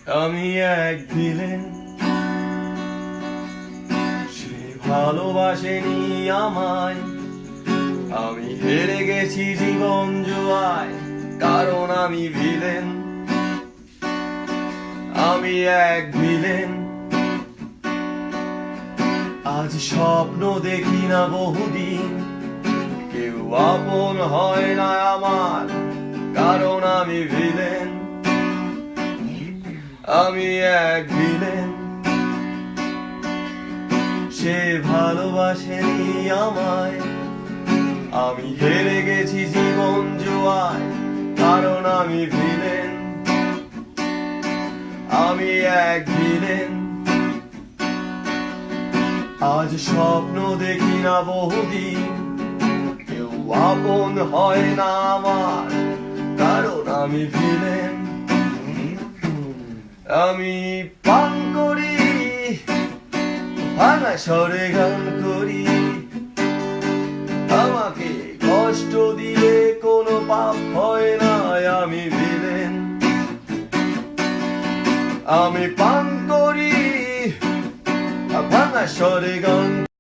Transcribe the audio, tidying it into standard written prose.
আমি এক ভিলেন, সে ভালোবাসেনি আমায়। আমি হেরে গেছি জীবন জুয়ায়, কারণ আমি ভিলেন। আমি এক ভিলেন, আজ স্বপ্ন দেখি না বহুদিন, কেউ আপন হয় না আমার, কারণ আমি ভিলেন। আমি এক ভিলেন, সে ভালোবাসেনি আমায়। আমি হেরে গেছি জীবন জুয়ায়, কারণ আমি ভিলেন। আমি এক ভিলেন, আজ স্বপ্ন দেখি না বহুদিন, কেউ আপন হয় না আমার, কারণ আমি ভিলেন। আমি পান করি, ভাঙা স্বরে গান করি, আমাকে কষ্ট দিয়ে কোনো পাপ হয় না, আমি ভিলেন। আমি পান করি, ভাঙা স্বরে গান